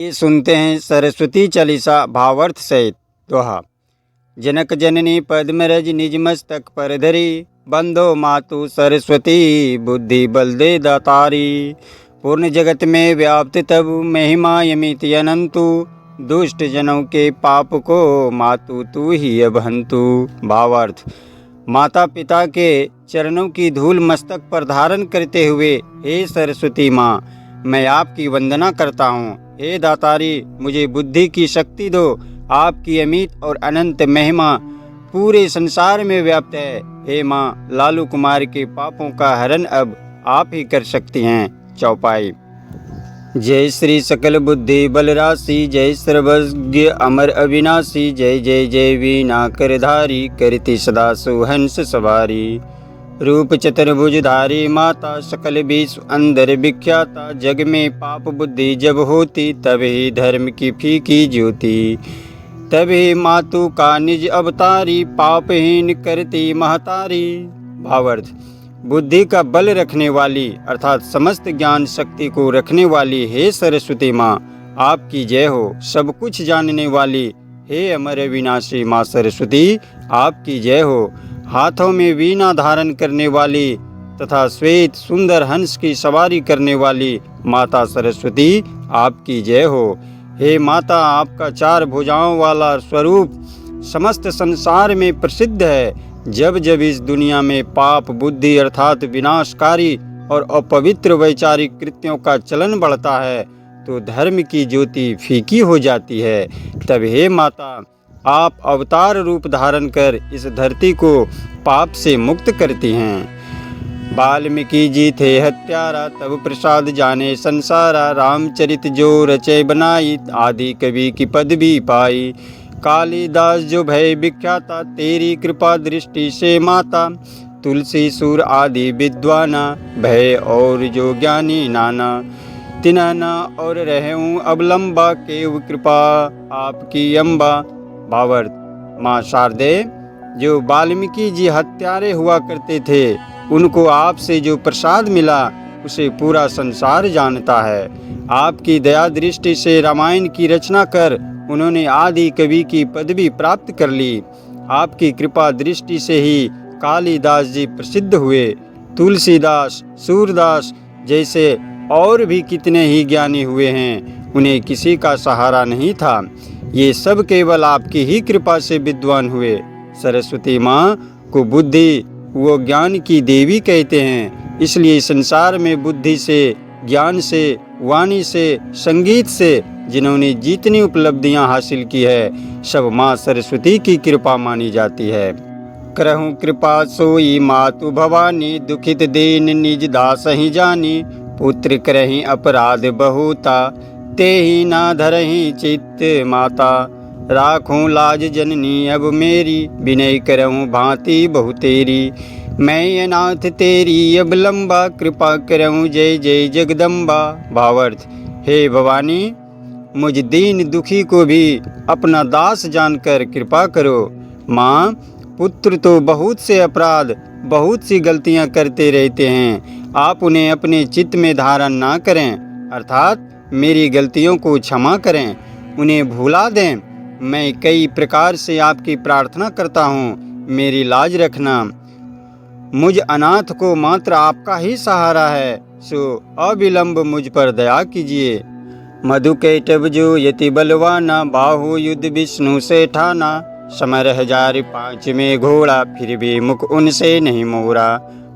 ये सुनते हैं सरस्वती चालीसा भावार्थ सहित। दोहा। जनक जननी पद्मरज निज मस्तक पर धरी, बंदो मातु सरस्वती बुद्धि बल दे दातारी। पूर्ण जगत में व्याप्त तब महिमा यमित अनंतु, दुष्ट जनों के पाप को मातु तू ही अबहंतु। भावार्थ। माता पिता के चरणों की धूल मस्तक पर धारण करते हुए, हे सरस्वती माँ, मैं आपकी वंदना करता हूँ। हे दातारी, मुझे बुद्धि की शक्ति दो। आपकी अमित और अनंत महिमा पूरे संसार में व्याप्त है। हे माँ, लालू कुमार के पापों का हरण अब आप ही कर सकती हैं। चौपाई। जय श्री सकल बुद्धि बल राशि, जय सर्वज्ञ अमर अविनाशी, जय जय जय वीणा करधारी, करती सदा सुहंस सवारी। रूप चतुर्भुजधारी माता, सकल विश्व अंदर विख्याता, जग में पाप बुद्धि जब होती, तब ही धर्म की फीकी ज्योति। तभी मातु का निज अवतारी, पापहीन करती महतारी। भावार्थ। बुद्धि का बल रखने वाली अर्थात समस्त ज्ञान शक्ति को रखने वाली हे सरस्वती माँ, आपकी जय हो। सब कुछ जानने वाली हे अमर अविनाशी माँ सरस्वती, आपकी जय हो। हाथों में वीणा धारण करने वाली तथा श्वेत सुंदर हंस की सवारी करने वाली माता सरस्वती, आपकी जय हो। हे माता, आपका चार भुजाओं वाला स्वरूप समस्त संसार में प्रसिद्ध है। जब जब इस दुनिया में पाप बुद्धि अर्थात विनाशकारी और अपवित्र वैचारिक कृत्यों का चलन बढ़ता है, तो धर्म की ज्योति फीकी हो जाती है। तब हे माता, आप अवतार रूप धारण कर इस धरती को पाप से मुक्त करती हैं। वाल्मीकि जी थे हत्यारा, तब प्रसाद जाने संसारा, रामचरित जो रचे बनाई, आदि कवि की पदवी पाई। कालिदास जो भय विख्याता, तेरी कृपा दृष्टि से माता, तुलसी सूर आदि विद्वाना, भय और जो ज्ञानी नाना। तिनना और रहूं अब लंबा, केव कृपा आपकी अम्बा। भावार्थ। माँ शारदे, जो वाल्मीकि जी हत्यारे हुआ करते थे, उनको आपसे जो प्रसाद मिला उसे पूरा संसार जानता है। आपकी दया दृष्टि से रामायण की रचना कर उन्होंने आदि कवि की पदवी प्राप्त कर ली। आपकी कृपा दृष्टि से ही कालिदास जी प्रसिद्ध हुए। तुलसीदास, सूरदास जैसे और भी कितने ही ज्ञानी हुए हैं, उन्हें किसी का सहारा नहीं था। ये सब केवल आपकी ही कृपा से विद्वान हुए। सरस्वती माँ को बुद्धि वो ज्ञान की देवी कहते हैं। इसलिए संसार में बुद्धि से, ज्ञान से, वाणी से, संगीत से जिन्होंने जितनी उपलब्धियां हासिल की है, सब माँ सरस्वती की कृपा मानी जाती है। करहूँ कृपा सोई मातु भवानी, दुखित दीन निज दास ही जानी। पुत्र करहीं अपराध बहुता, ते ही ना धरहीं चित्त माता। राखूं लाज जननी अब मेरी, विनय करहूँ भांति बहु तेरी। मैं अनाथ तेरी अब लंबा, कृपा करहूँ जय जय जगदम्बा। भावार्थ। हे भवानी, मुझ दीन दुखी को भी अपना दास जानकर कृपा करो। माँ, पुत्र तो बहुत से अपराध, बहुत सी गलतियाँ करते रहते हैं, आप उन्हें अपने चित्त में धारण ना करें, अर्थात मेरी गलतियों को क्षमा करें, उन्हें भुला दें। मैं कई प्रकार से आपकी प्रार्थना करता हूँ, मेरी लाज रखना। मुझ अनाथ को मात्र आपका ही सहारा है, सो अविलंब मुझ पर दया कीजिए। मधुकैटभ जो यति बलवाना, बाहु युद्ध विष्णु से ठाना। समर 1005 में घोड़ा, फिर भी मुख उनसे नहीं मोरा।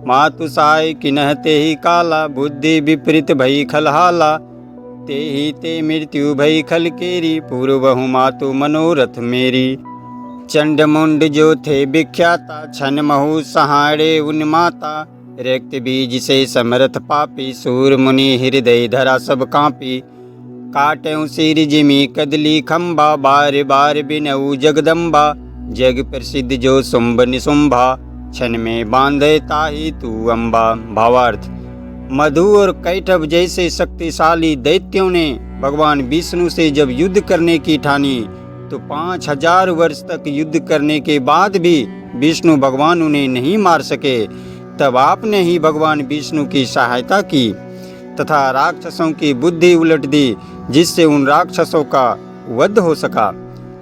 मातु साय किन्हते ही काला, बुद्धि विपरीत भई खलहाला। ते ही ते मृत्यु भई खल केरी, पूर्वहु मातु मनोरथ मेरी। चंड मुंड जो थे विख्याता, छन महु सहारे उन माता। रक्त बीज से समरथ पापी, सूर मुनि हृदय धरा सब कांपी। काटूं सिर जिमी कदली खम्बा, बार बार बिनऊ जगदम्बा। जग प्रसिद्ध जो शुंभ निशुंभा, क्षण में बांधे ताही तू अम्बा। भावार्थ। मधु और कैटभ जैसे शक्तिशाली दैत्यों ने भगवान विष्णु से जब युद्ध करने की ठानी, तो 5000 वर्ष तक युद्ध करने के बाद भी विष्णु भगवान उन्हें नहीं मार सके। तब आपने ही भगवान विष्णु की सहायता की तथा राक्षसों की बुद्धि उलट दी। जिससे उन राक्षसों का वध हो सका।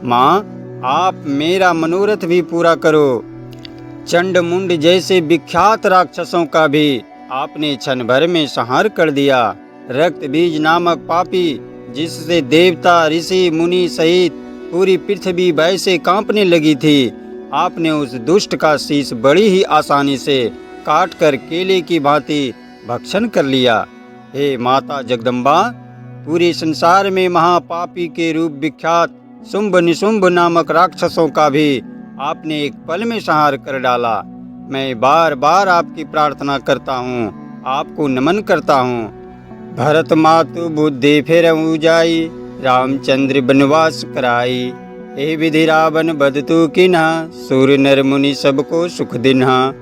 माँ, आप मेरा मनोरथ भी पूरा करो। चंड मुंड जैसे विख्यात राक्षसों का भी आपने क्षण भर में संहार कर दिया। रक्त बीज नामक पापी, जिससे देवता ऋषि मुनि सहित पूरी पृथ्वी भय से कांपने लगी थी, आपने उस दुष्ट का शीश बड़ी ही आसानी से काट कर केले की भांति भक्षण कर लिया। हे माता जगदम्बा, पूरे संसार में महापापी के रूप विख्यात शुंभ निशुंभ नामक राक्षसों का भी आपने एक पल में संहार कर डाला। मैं बार बार आपकी प्रार्थना करता हूँ, आपको नमन करता हूँ। भरत मातु बुद्धि फिर जाई, रामचंद्र बनवास कराई। हे विधि रावण बदतु किन्हा, सूर्य नर मुनि सबको सुख दिन्हा।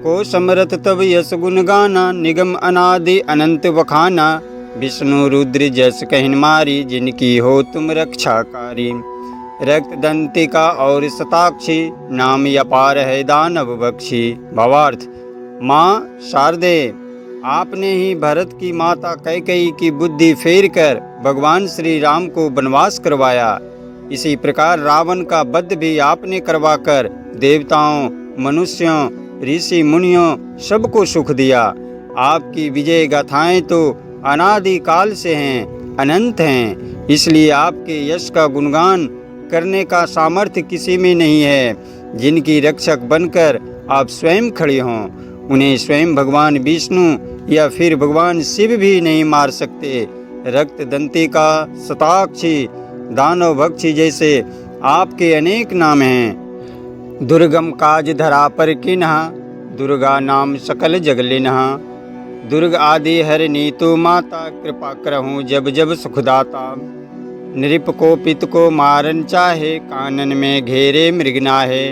को समरथ तब यश गुण गाना, निगम अनादि अनंत वखाना। विष्णु रुद्र जस कहन मारी, जिनकी हो तुम रक्षाकारी। रक्त दंतिका और शताक्षी, नाम अपार है दानव बख्शी। भावार्थ, माँ शारदे, आपने ही भरत की माता कैकेयी की बुद्धि फेर कर भगवान श्री राम को वनवास करवाया। इसी प्रकार रावण का वध भी आपने करवाकर देवताओं, मनुष्यों, ऋषि मुनियों सबको सुख दिया। आपकी विजय गाथाएं तो अनादि काल से हैं, अनंत हैं, इसलिए आपके यश का गुणगान करने का सामर्थ्य किसी में नहीं है। जिनकी रक्षक बनकर आप स्वयं खड़े हों, उन्हें स्वयं भगवान विष्णु या फिर भगवान शिव भी नहीं मार सकते। रक्त दंतिका, शताक्षी, दानव भक्षी जैसे आपके अनेक नाम हैं। दुर्गम काज धरा पर किन्हा, दुर्गा नाम सकल जगलिन्हा। दुर्ग आदि हरनी तो माता, कृपा करहूँ जब जब सुखदाता। नृप को पित को मारन चाहे, कानन में घेरे मृगनाहे।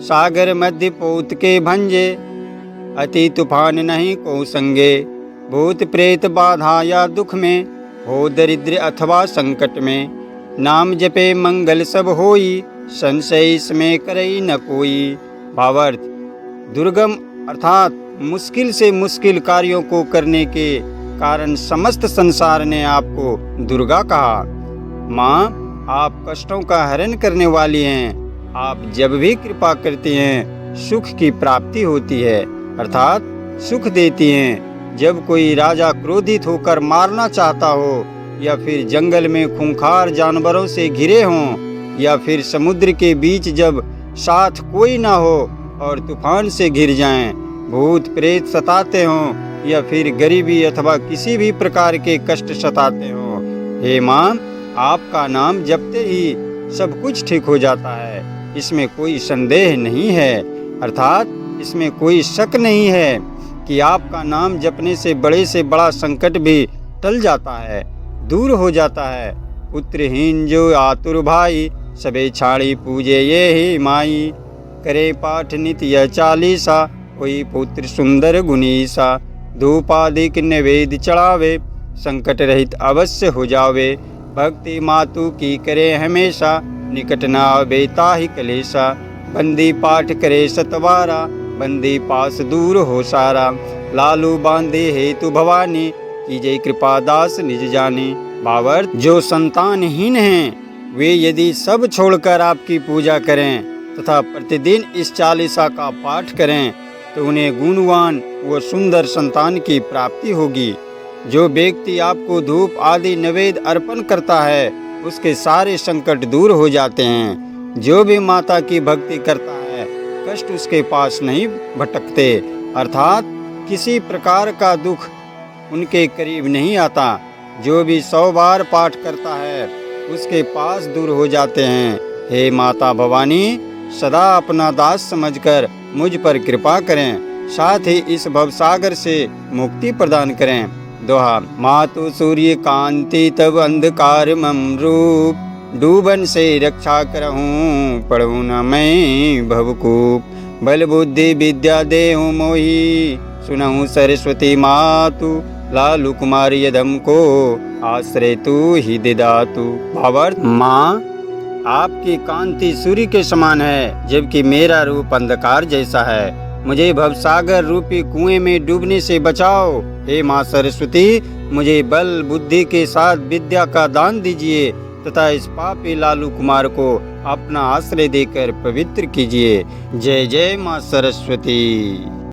सागर मध्य पोत के भंजे, अति तूफान नहीं को संगे। भूत प्रेत बाधा या दुख में, हो दरिद्र अथवा संकट में। नाम जपे मंगल सब होई, संशय इसमें करई न कोई। भावार्थ, दुर्गम अर्थात मुश्किल से मुश्किल कार्यों को करने के कारण समस्त संसार ने आपको दुर्गा कहा। माँ, आप कष्टों का हरण करने वाली हैं। आप जब भी कृपा करती हैं, सुख की प्राप्ति होती है, अर्थात सुख देती हैं। जब कोई राजा क्रोधित होकर मारना चाहता हो, या फिर जंगल में खूंखार जानवरों से घिरे हों, या फिर समुद्र के बीच जब साथ कोई ना हो और तूफान से घिर जाएं, भूत प्रेत सताते हों, या फिर गरीबी अथवा किसी भी प्रकार के कष्ट सताते हों, हे माँ, आपका नाम जपते ही सब कुछ ठीक हो जाता है। इसमें कोई संदेह नहीं है, अर्थात इसमें कोई शक नहीं है कि आपका नाम जपने से बड़ा संकट भी टल जाता है, दूर हो जाता है। पुत्रहीन जो आतुर भाई, सबे छाड़ी पूजे ये ही माई। करे पाठ नित्य चालीसा, कोई पुत्र सुंदर गुनीसा। धूपादिक निवेद चढ़ावे, संकट रहित अवश्य हो जावे। भक्ति मातु की करे हमेशा, निकट ना बेता ही कलेशा। बंदी पाठ करे सतवारा, बंदी पास दूर हो सारा। लालू बांधे हेतु भवानी, कीजय कृपा दास निज जानी। भावार्थ, जो संतानहीन हैं, वे यदि सब छोड़कर आपकी पूजा करें तथा प्रतिदिन इस चालीसा का पाठ करें, तो उन्हें गुणवान व सुंदर संतान की प्राप्ति होगी। जो व्यक्ति आपको धूप आदि नैवेद्य अर्पण करता है, उसके सारे संकट दूर हो जाते हैं। जो भी माता की भक्ति करता है, कष्ट उसके पास नहीं भटकते, अर्थात किसी प्रकार का दुख उनके करीब नहीं आता। जो भी 100 बार पाठ करता है, उसके पास दूर हो जाते हैं। हे माता भवानी, सदा अपना दास समझकर मुझ पर कृपा करें, साथ ही इस भवसागर से मुक्ति प्रदान करें। दोहा। मातु सूर्य कांति तब अंधकार मम रूप, डूबन से रक्षा करहूँ पढ़ूँ न मैं भवकूप। बल बुद्धि विद्या देहूँ मोही, सुनहूँ सरस्वती मातु। लालू कुमार यदम को आश्रय तू ही दे दातु। भावार्थ, माँ, आपकी कांति सूर्य के समान है, जबकि मेरा रूप अंधकार जैसा है। मुझे भवसागर रूपी कुएं में डूबने से बचाओ। हे माँ सरस्वती, मुझे बल बुद्धि के साथ विद्या का दान दीजिए तथा इस पापी लालू कुमार को अपना आश्रय देकर पवित्र कीजिए। जय जय माँ सरस्वती।